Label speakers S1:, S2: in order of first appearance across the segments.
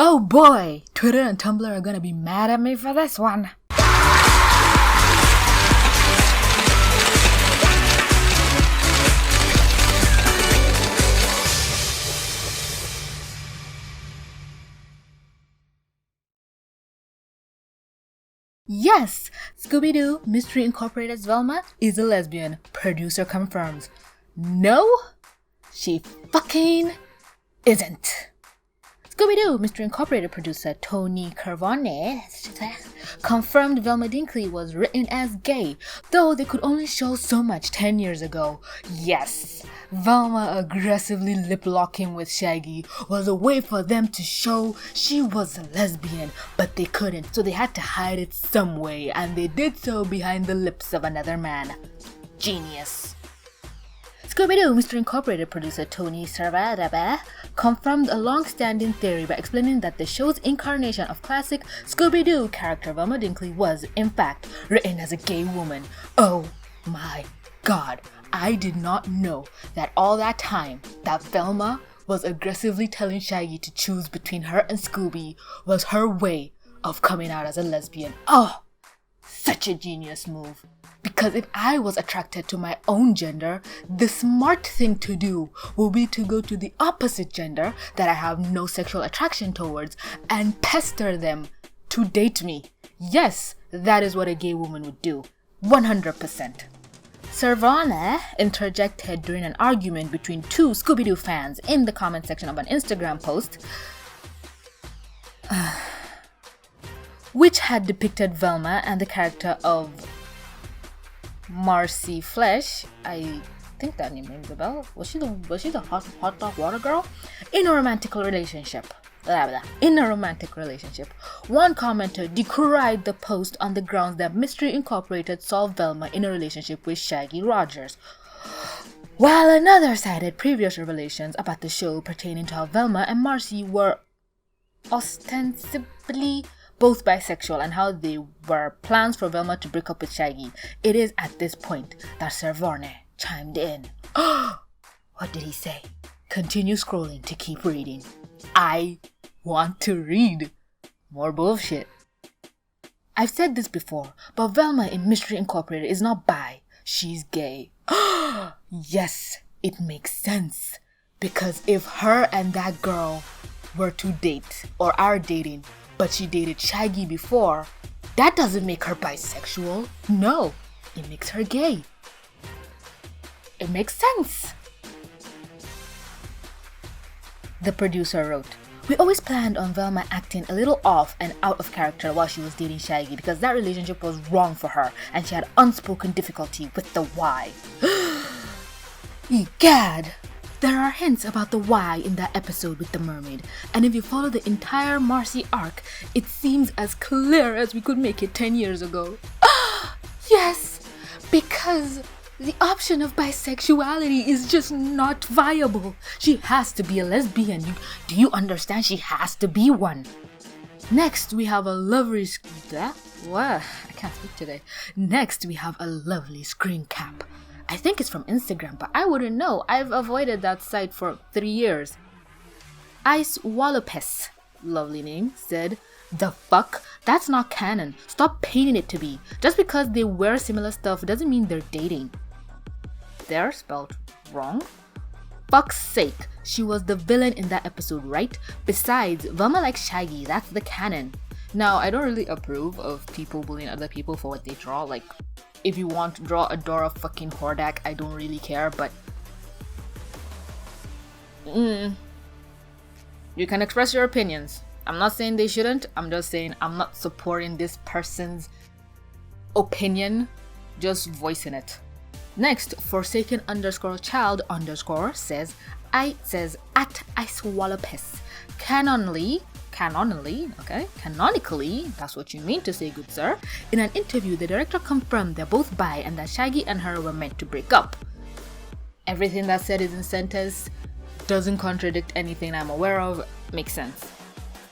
S1: Oh boy, Twitter and Tumblr are gonna be mad at me for this one. Yes, Scooby-Doo Mystery Incorporated's Velma is a lesbian. Producer confirms. No, she fucking isn't. Scooby-Doo Mystery Incorporated producer Tony Carvone confirmed Velma Dinkley was written as gay, though they could only show so much 10 years ago. Yes, Velma aggressively lip-locking with Shaggy was a way for them to show she was a lesbian, but they couldn't, so they had to hide it some way, and they did so behind the lips of another man. Genius. Scooby-Doo Mystery Incorporated producer Tony Carvone confirmed a long-standing theory by explaining that the show's incarnation of classic Scooby-Doo character Velma Dinkley was, in fact, written as a gay woman. Oh my god, I did not know that all that time that Velma was aggressively telling Shaggy to choose between her and Scooby was her way of coming out as a lesbian. Oh, such a genius move. Because if I was attracted to my own gender, the smart thing to do would be to go to the opposite gender that I have no sexual attraction towards and pester them to date me. Yes, that is what a gay woman would do. 100%. Carvone interjected during an argument between two Scooby-Doo fans in the comment section of an Instagram post, which had depicted Velma and the character of Marcie Fleach, I think that name rings a bell. Was she the hot dog water girl? In a romantic relationship. One commenter decried the post on the grounds that Mystery Incorporated saw Velma in a relationship with Shaggy Rogers, while another cited previous revelations about the show pertaining to how Velma and Marcie were ostensibly both bisexual and how they were plans for Velma to break up with Shaggy. It is at this point that Carvone chimed in. What did he say? Continue scrolling to keep reading. I want to read more bullshit. I've said this before, but Velma in Mystery Incorporated is not bi. She's gay. Yes, it makes sense. Because if her and that girl were to date or are dating, but she dated Shaggy before, that doesn't make her bisexual. No, it makes her gay. It makes sense. The producer wrote, "We always planned on Velma acting a little off and out of character while she was dating Shaggy because that relationship was wrong for her and she had unspoken difficulty with the why." Egad! There are hints about the why in that episode with the mermaid, and if you follow the entire Marcie arc, it seems as clear as we could make it 10 years ago. Yes, because the option of bisexuality is just not viable. She has to be a lesbian. Do you understand? She has to be one. Next, we have a lovely... What? I can't speak today. Next, we have a lovely screen cap. I think it's from Instagram, but I wouldn't know. I've avoided that site for 3 years. Ice Wallopes, lovely name, said, "The fuck? That's not canon. Stop painting it to be. Just because they wear similar stuff doesn't mean they're dating." They're spelled wrong. Fuck's sake, she was the villain in that episode, right? Besides, Velma likes Shaggy. That's the canon. Now, I don't really approve of people bullying other people for what they draw. Like, if you want to draw a Dora fucking Hordak, I don't really care, but you can express your opinions. I'm not saying they shouldn't. I'm just saying I'm not supporting this person's opinion, just voicing it. Next, Forsaken_child_ says at Icewallopes. Canonically, that's what you mean to say, good sir. In an interview, the director confirmed they're both bi and that Shaggy and her were meant to break up. Everything that said is in sentence, doesn't contradict anything I'm aware of, makes sense.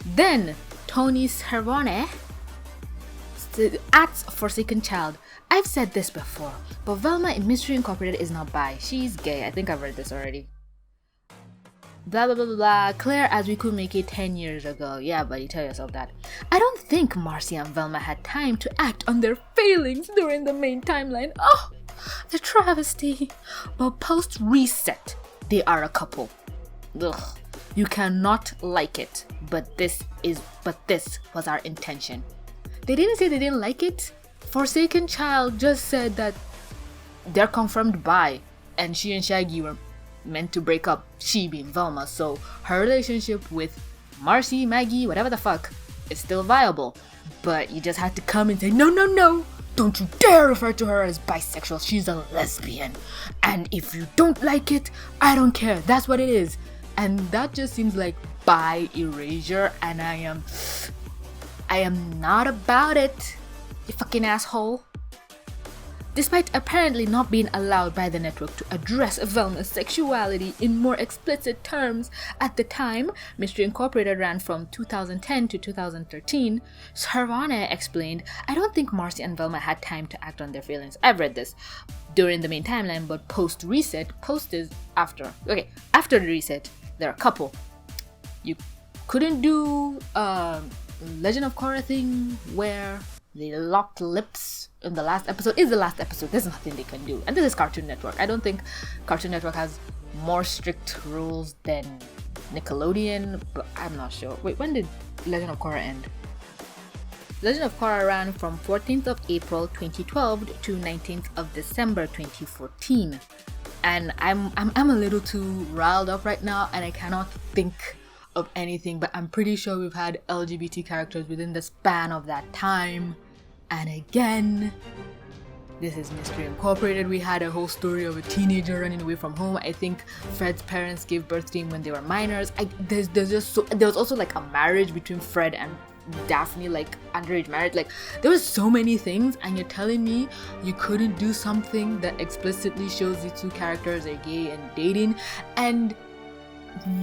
S1: Then, Tony Carvone at Forsaken Child. I've said this before, but Velma in Mystery Incorporated is not bi. She's gay. I think I've read this already. blah blah blah blah blah, clear as we could make it 10 years ago. Yeah, buddy, tell yourself that. I don't think Marcie and Velma had time to act on their failings during the main timeline. Oh, the travesty. But post reset, they are a couple. Ugh, you cannot like it, but this was our intention. They didn't say they didn't like it. Forsaken Child just said that they're confirmed bi, and she and Shaggy were meant to break up, she being Velma, so her relationship with Marcie, Maggie, whatever the fuck, is still viable. But you just had to come and say, no, no, no, don't you dare refer to her as bisexual, she's a lesbian. And if you don't like it, I don't care, that's what it is. And that just seems like bi erasure, and I am not about it, you fucking asshole. Despite apparently not being allowed by the network to address Velma's sexuality in more explicit terms at the time, Mystery Incorporated ran from 2010 to 2013, Sarvana explained, I don't think Marcie and Velma had time to act on their feelings. I've read this during the main timeline, but post-reset, post is after. Okay, after the reset, they're a couple. You couldn't do Legend of Korra thing where they locked lips in the last episode. Is the last episode. There's nothing they can do. And this is Cartoon Network. I don't think Cartoon Network has more strict rules than Nickelodeon, but I'm not sure. Wait, when did Legend of Korra end? Legend of Korra ran from 14th of April 2012 to 19th of December 2014. And I'm a little too riled up right now, and I cannot think of anything, but I'm pretty sure we've had LGBT characters within the span of that time. And again, this is Mystery Incorporated. We had a whole story of a teenager running away from home. I think Fred's parents gave birth to him when they were minors. There was also like a marriage between Fred and Daphne, like underage marriage. Like there was so many things, and you're telling me you couldn't do something that explicitly shows the two characters are gay and dating? And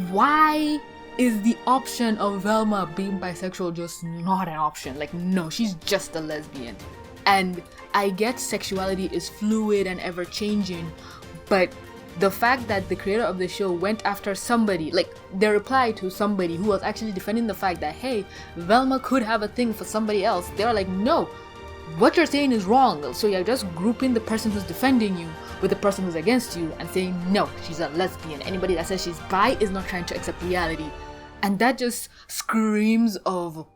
S1: why is the option of Velma being bisexual just not an option? Like, no, she's just a lesbian. And I get sexuality is fluid and ever changing, but the fact that the creator of the show went after somebody, like their reply to somebody who was actually defending the fact that, hey, Velma could have a thing for somebody else, they were like, no, what you're saying is wrong. So you're just grouping the person who's defending you with the person who's against you and saying, no, she's a lesbian. Anybody that says she's bi is not trying to accept reality. And that just screams of,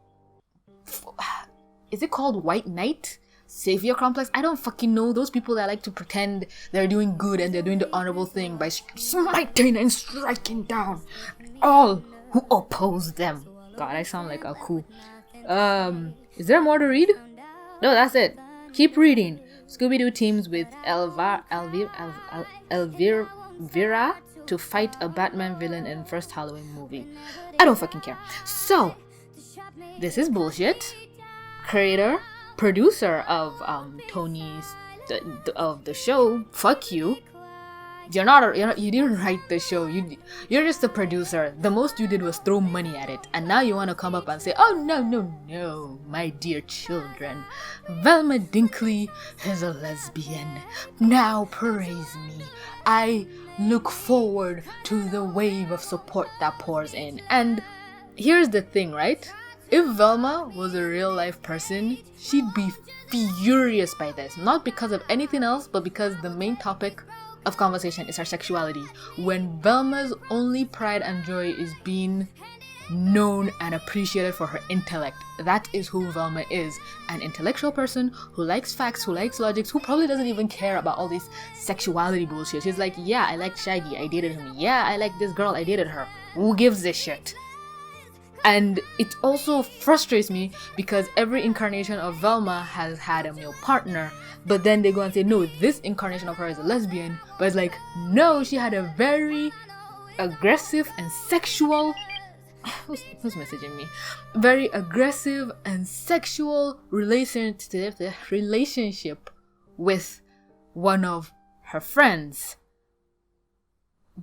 S1: is it called white knight? Savior complex? I don't fucking know. Those people that like to pretend they're doing good and they're doing the honorable thing by smiting and striking down all who oppose them. God, I sound like a cool. Is there more to read? No, that's it. Keep reading. Scooby-Doo teams with Elvira to fight a Batman villain in first Halloween movie. I don't fucking care. So, this is bullshit. Creator, producer of Tony's of the show, fuck you. You didn't write the show. You're just a producer. The most you did was throw money at it, and now you want to come up and say, oh no, my dear children, Velma Dinkley is a lesbian. Now praise me. I look forward to the wave of support that pours in. And here's the thing, right? If Velma was a real life person, she'd be furious by this. Not because of anything else, but because the main topic of conversation is her sexuality. When Velma's only pride and joy is being known and appreciated for her intellect. That is who Velma is. An intellectual person who likes facts, who likes logics, who probably doesn't even care about all this sexuality bullshit. She's like, yeah, I like Shaggy, I dated him. Yeah, I like this girl, I dated her. Who gives a shit? And it also frustrates me because every incarnation of Velma has had a male partner, but then they go and say, no, this incarnation of her is a lesbian. But it's like, no, she had a very aggressive and sexual who's messaging me? Very aggressive and sexual relationship with one of her friends.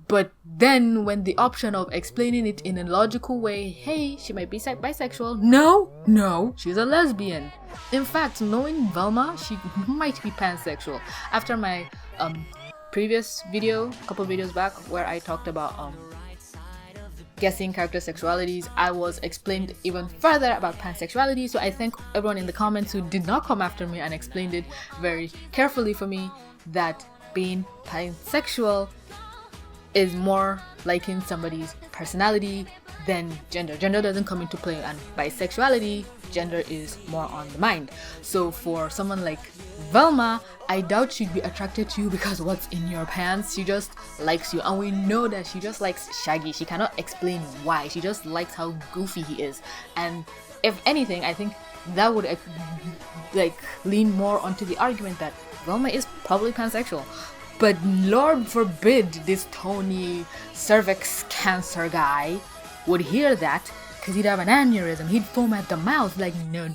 S1: But then when the option of explaining it in a logical way, hey, she might be bisexual. No, she's a lesbian. In fact, knowing Velma, she might be pansexual. After my previous video, a couple videos back, where I talked about guessing character sexualities, I was explained even further about pansexuality. So I thank everyone in the comments who did not come after me and explained it very carefully for me, that being pansexual is more liking somebody's personality than gender. Gender doesn't come into play, and bisexuality, gender is more on the mind. So for someone like Velma, I doubt she'd be attracted to you because what's in your pants. She just likes you, and we know that she just likes Shaggy. She cannot explain why. She just likes how goofy he is. And if anything, I think that would like lean more onto the argument that Velma is probably pansexual. But Lord forbid this Tony cervix cancer guy would hear that, because he'd have an aneurysm. He'd foam at the mouth like, no,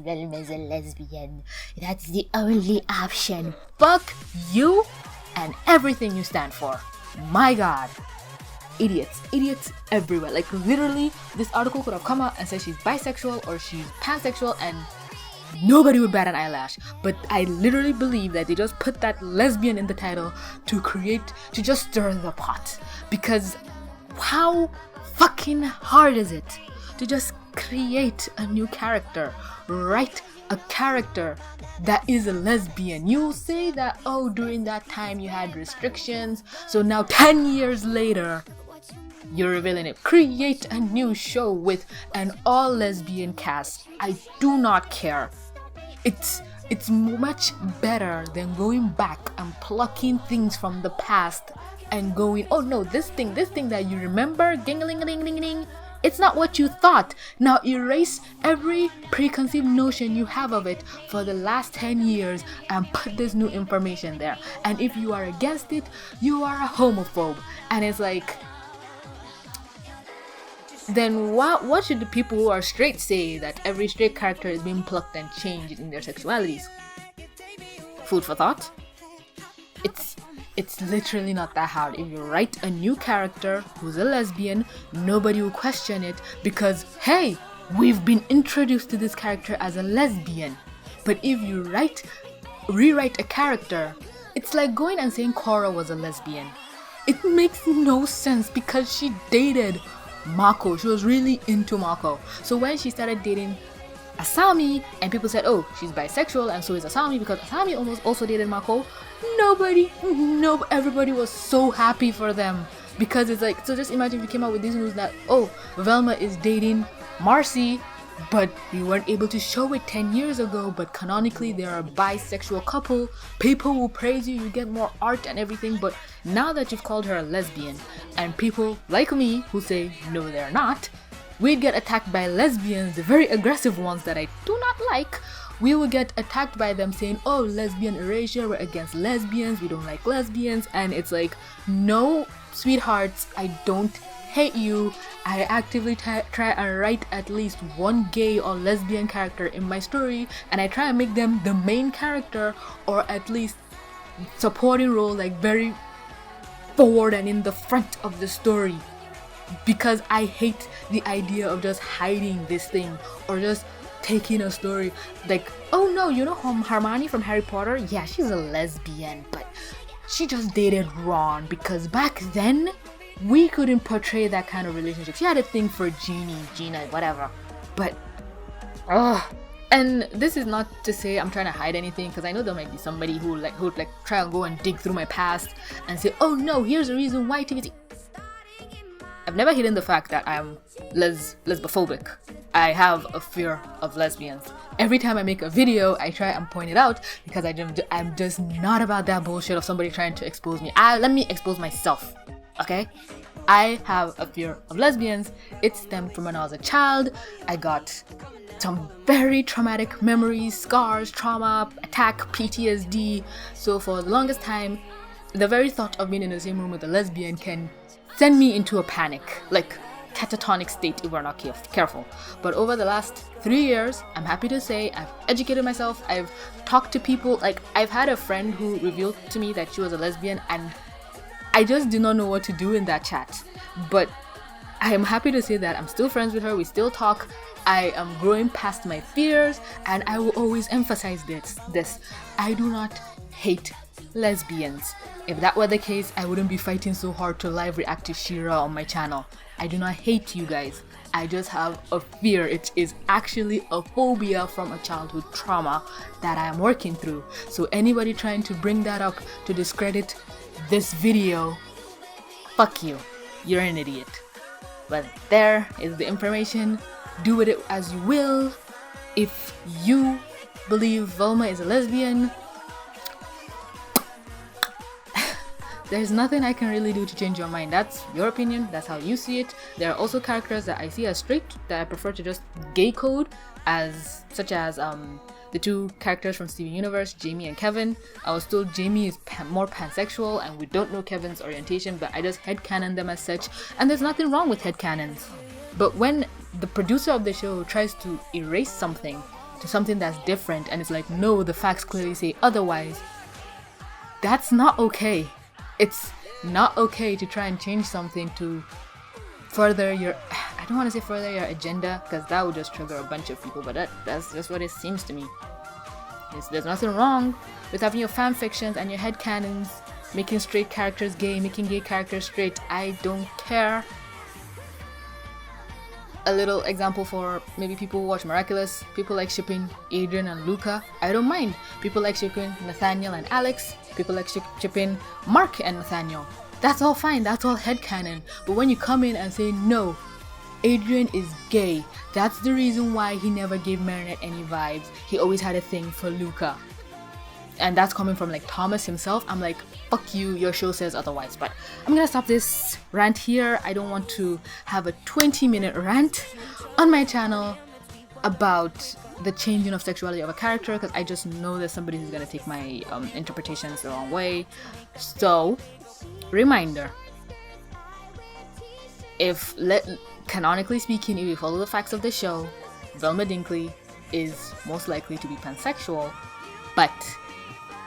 S1: Velma's a lesbian. That's the only option. Fuck you and everything you stand for. My God. Idiots everywhere. Like literally, this article could have come out and said she's bisexual or she's pansexual and nobody would bat an eyelash. But I literally believe that they just put that lesbian in the title to just stir the pot. Because how fucking hard is it to just create a new character, write a character that is a lesbian? You say that, oh, during that time you had restrictions, so now 10 years later you're revealing it. Create a new show with an all lesbian cast. I do not care. It's much better than going back and plucking things from the past and going, oh no, this thing that you remember, ding-a-ling-a-ling-a-ling-a-ling, it's not what you thought. Now erase every preconceived notion you have of it for the last 10 years and put this new information there. And if you are against it, you are a homophobe. And it's like, then what should the people who are straight say, that every straight character is being plucked and changed in their sexualities? Food for thought. It's literally not that hard. If you write a new character who's a lesbian, nobody will question it because, hey, we've been introduced to this character as a lesbian. But if you rewrite a character, it's like going and saying Cora was a lesbian. It makes no sense because she dated Mako. She was really into Mako. So when she started dating Asami and people said, oh, she's bisexual and so is Asami because Asami almost also dated Mako, everybody was so happy for them, because it's like, so just imagine if you came out with this news that, oh, Velma is dating Marcie, but we weren't able to show it 10 years ago, but canonically they're a bisexual couple. People will praise you, you get more art and everything. But now that you've called her a lesbian, and people like me who say no they're not, we'd get attacked by lesbians, the very aggressive ones that I do not like. We would get attacked by them saying, oh, lesbian erasure, we're against lesbians, we don't like lesbians. And it's like, no, sweethearts, I don't hate you. I actively try and write at least one gay or lesbian character in my story, and I try and make them the main character or at least supporting role, like very forward and in the front of the story, because I hate the idea of just hiding this thing or just taking a story like, oh no, you know Hermione from Harry Potter? Yeah, she's a lesbian, but she just dated Ron because back then we couldn't portray that kind of relationship. She had a thing for Gina, whatever. But, and this is not to say I'm trying to hide anything, because I know there might be somebody who would try and go and dig through my past and say, oh no, here's the reason why TVT. I've never hidden the fact that I'm lesbophobic. I have a fear of lesbians. Every time I make a video, I try and point it out because I'm just not about that bullshit of somebody trying to expose me. Let me expose myself. Okay, I have a fear of lesbians. It stemmed from when I was a child. I got some very traumatic memories, scars, trauma, attack, PTSD. So for the longest time, the very thought of being in the same room with a lesbian can send me into a panic, like catatonic state if we're not careful. But over the last 3 years, I'm happy to say I've educated myself. I've talked to people. Like, I've had a friend who revealed to me that she was a lesbian, and I just did not know what to do in that chat. But I am happy to say that I'm still friends with her. We still talk. I am growing past my fears, and I will always emphasize this. I do not hate lesbians. If that were the case, I wouldn't be fighting so hard to live react to She-Ra on my channel. I do not hate you guys. I just have a fear. It is actually a phobia from a childhood trauma that I am working through. So anybody trying to bring that up to discredit this video, fuck you. You're an idiot. But there is the information. Do with it as you will. If you believe Velma is a lesbian, there's nothing I can really do to change your mind. That's your opinion. That's how you see it. There are also characters that I see as straight that I prefer to just gay code, such as the two characters from Steven Universe, Jamie and Kevin. I was told Jamie is more pansexual and we don't know Kevin's orientation, but I just headcanon them as such, and there's nothing wrong with headcanons. But when the producer of the show tries to erase something to something that's different and it's like, no, the facts clearly say otherwise, that's not okay. It's not okay to try and change something to further your, I don't want to say further your agenda, because that would just trigger a bunch of people, but that's just what it seems to me. There's nothing wrong with having your fan fictions and your headcanons, making straight characters gay, making gay characters straight. I don't care. A little example for maybe people who watch Miraculous. People like shipping Adrian and Luca. I don't mind. People like shipping Nathaniel and Alex. People like shipping Mark and Nathaniel. That's all fine. That's all headcanon. But when you come in and say, no, Adrian is gay, that's the reason why he never gave Marinette any vibes. He always had a thing for Luca. And that's coming from like Thomas himself. I'm like, fuck you, your show says otherwise. But I'm gonna stop this rant here. I don't want to have a 20-minute rant on my channel about the changing of sexuality of a character, because I just know that somebody who's gonna take my interpretations the wrong way. So, reminder, canonically speaking, if you follow the facts of the show, Velma Dinkley is most likely to be pansexual, but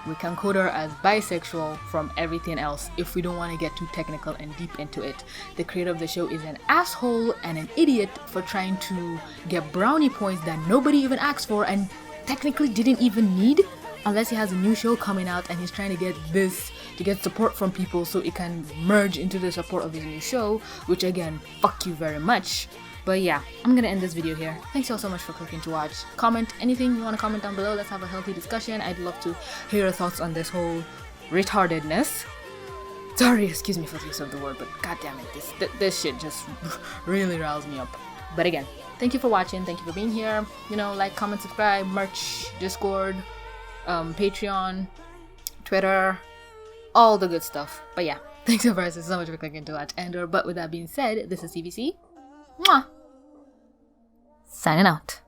S1: we can code her as bisexual from everything else if we don't want to get too technical and deep into it. The creator of the show is an asshole and an idiot for trying to get brownie points that nobody even asked for and technically didn't even need, unless he has a new show coming out and he's trying to get support from people so it can merge into the support of his new show, which again, fuck you very much. But yeah, I'm gonna end this video here. Thanks y'all so much for clicking to watch. Comment anything you want to comment down below. Let's have a healthy discussion. I'd love to hear your thoughts on this whole retardedness. Sorry, excuse me for the use of the word, but goddamn it, this shit just really riles me up. But again, thank you for watching. Thank you for being here. You know, like, comment, subscribe, merch, Discord, Patreon, Twitter, all the good stuff. But yeah, thanks so much for clicking to watch. But with that being said, this is CVC. Mwah! Signing out.